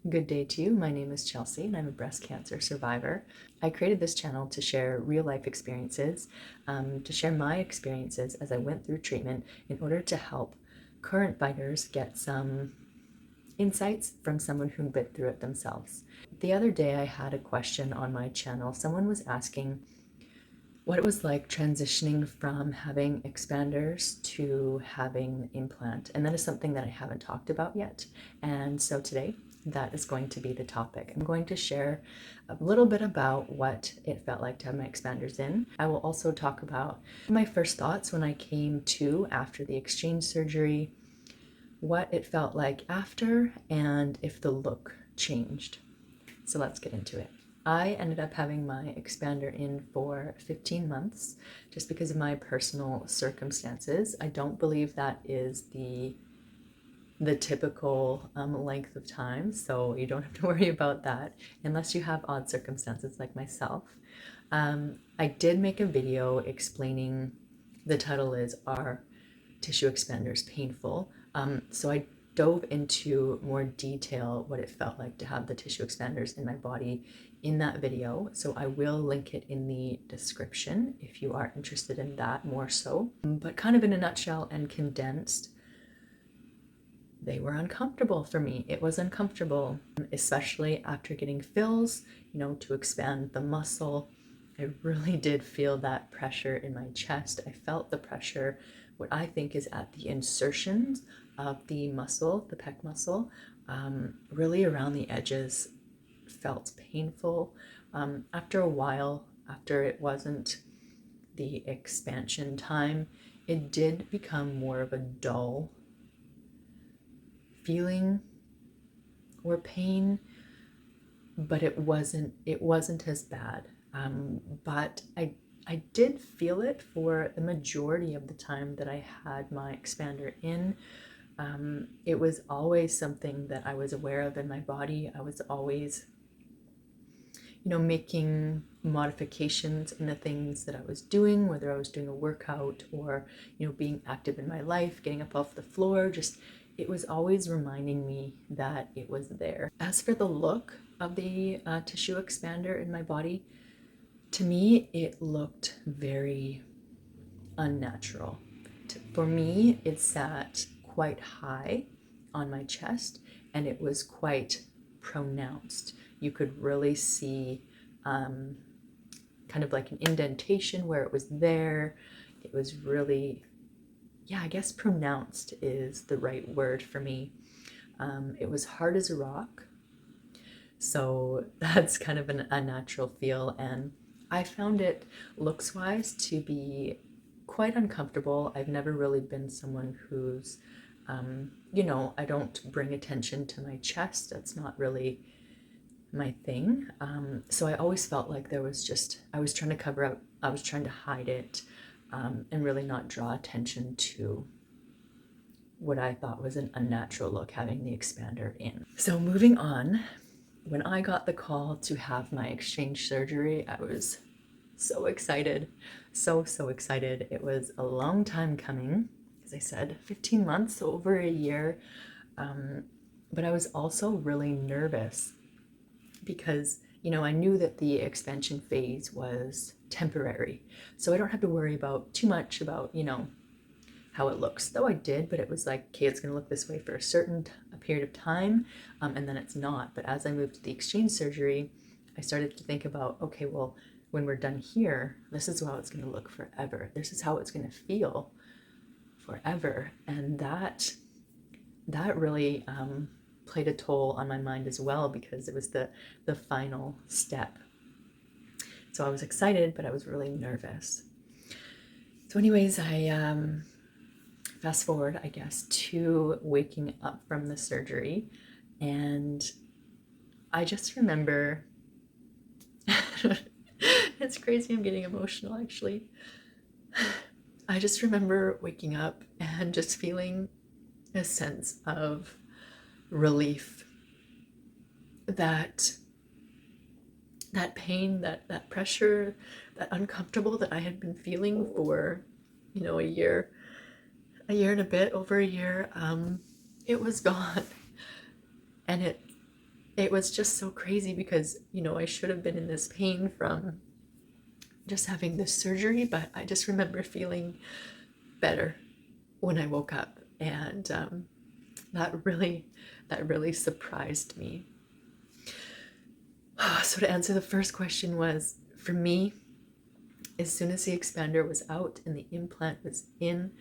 Good day to you. My name is Chelsey and I'm a breast cancer survivor. I created this channel to share real life experiences, to share my experiences as I went through treatment in order to help current fighters get some insights from someone who been through it themselves. The other day I had a question on my channel. Someone was asking what it was like transitioning from having expanders to having implant, and that is something that I haven't talked about yet. And so today that is going to be the topic. I'm going to share a little bit about what it felt like to have my expanders in. I will also talk about my first thoughts when I came to after the exchange surgery, what it felt like after, and if the look changed. So let's get into it. I ended up having my expander in for 15 months just because of my personal circumstances. I don't believe that is the typical length of time, so you don't have to worry about that unless you have odd circumstances like myself. I did make a video explaining, the title is Are Tissue Expanders Painful? So I dove into more detail what it felt like to have the tissue expanders in my body in that video, so I will link it in the description if you are interested in that more so. But kind of in a nutshell and condensed, they were uncomfortable for me. It was uncomfortable, especially after getting fills, to expand the muscle. I really did feel that pressure in my chest. I felt the pressure, what I think is at the insertions of the muscle, the pec muscle, really around the edges, felt painful. After a while, after it wasn't the expansion time, it did become more of a dull feeling or pain, but it wasn't as bad. But I did feel it for the majority of the time that I had my expander in. It was always something that I was aware of in my body. I was always, making modifications in the things that I was doing, whether I was doing a workout or, being active in my life, getting up off the floor, it was always reminding me that it was there. As for the look of the tissue expander in my body, to me, it looked very unnatural. For me, it sat quite high on my chest and it was quite pronounced. You could really see kind of like an indentation where it was there. It was really, I guess pronounced is the right word for me. It was hard as a rock. So that's kind of an unnatural feel, and I found it looks-wise to be quite uncomfortable. I've never really been someone who's, I don't bring attention to my chest. That's not really my thing. So I always felt like I was trying to cover up, I was trying to hide it, and really not draw attention to what I thought was an unnatural look having the expander in. So moving on, when I got the call to have my exchange surgery, I was so excited, so excited. It was a long time coming, as I said, 15 months, so over a year. But I was also really nervous because, I knew that the expansion phase was temporary. So I don't have to worry about too much about, how it looks, though I did, but it was like, okay, it's going to look this way for a period of time, and then it's not. But as I moved to the exchange surgery, I started to think about, okay, well, when we're done here, this is how it's going to look forever. This is how it's going to feel forever. And that really played a toll on my mind as well, because it was the final step. So I was excited, but I was really nervous. So anyways, I fast forward, I guess, to waking up from the surgery, and I just remember, it's crazy, I'm getting emotional actually. I just remember waking up and just feeling a sense of relief, that pain, that pressure, that uncomfortable that I had been feeling for, a year and a bit, over a year, it was gone. And it was just so crazy because, I should have been in this pain from just having this surgery, but I just remember feeling better when I woke up, and that really surprised me. So to answer the first question was, for me, as soon as the expander was out and the implant was in,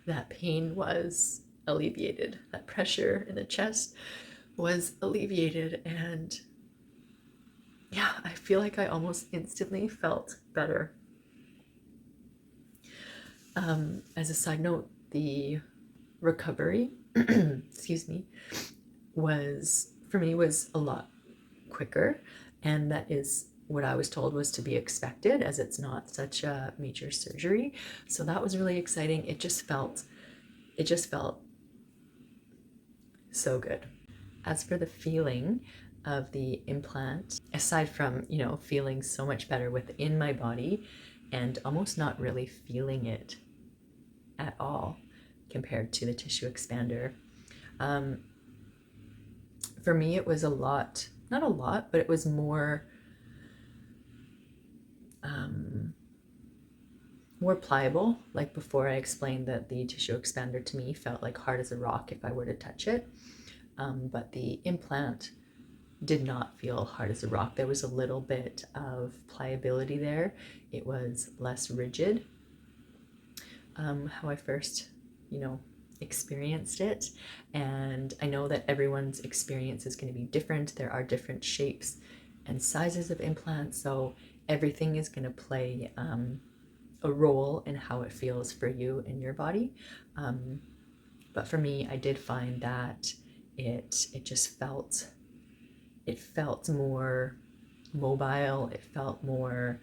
that pain was alleviated. That pressure in the chest was alleviated, and yeah, I feel like I almost instantly felt better. As a side note, the recovery, excuse me, was a lot quicker, and that is what I was told was to be expected, as it's not such a major surgery. So that was really exciting. It just felt so good. As for the feeling of the implant, aside from, feeling so much better within my body and almost not really feeling it at all compared to the tissue expander, for me it was not a lot, but it was more pliable. Like before, I explained that the tissue expander to me felt like hard as a rock if I were to touch it, but the implant did not feel hard as a rock. There was a little bit of pliability there. It was less rigid. How I first, experienced it. And I know that everyone's experience is going to be different. There are different shapes and sizes of implants, so everything is going to play a role in how it feels for you and your body. But for me, I did find that it just felt more mobile. It felt more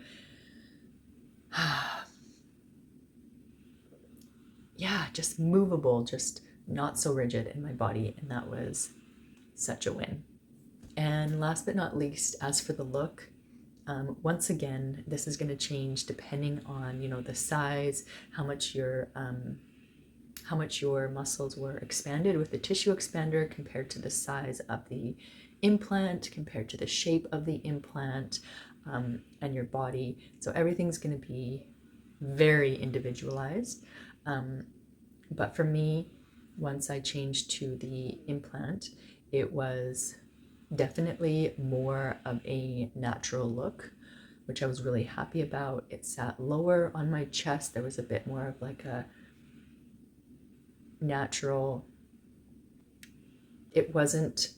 just movable, just not so rigid in my body, and that was such a win. And last but not least, as for the look, once again, this is going to change depending on, the size, how much your muscles were expanded with the tissue expander compared to the size of the implant, compared to the shape of the implant, and your body. So everything's going to be very individualized. But for me, once I changed to the implant, it was definitely more of a natural look, which I was really happy about. It sat lower on my chest. There was a bit more of like a natural, it wasn't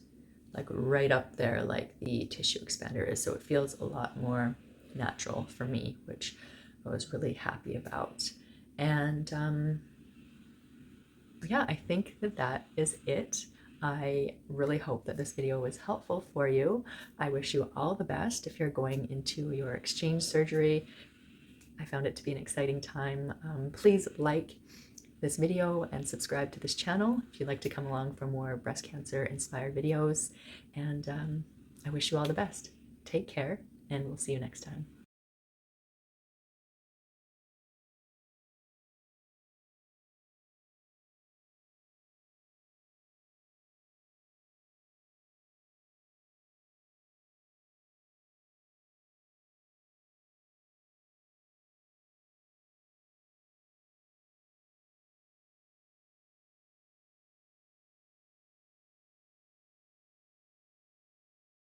like right up there like the tissue expander is, so it feels a lot more natural for me, which I was really happy about. And yeah, I think that is it. I really hope that this video was helpful for you. I wish you all the best if you're going into your exchange surgery. I found it to be an exciting time. Please like this video and subscribe to this channel if you'd like to come along for more breast cancer inspired videos. And I wish you all the best. Take care, and we'll see you next time.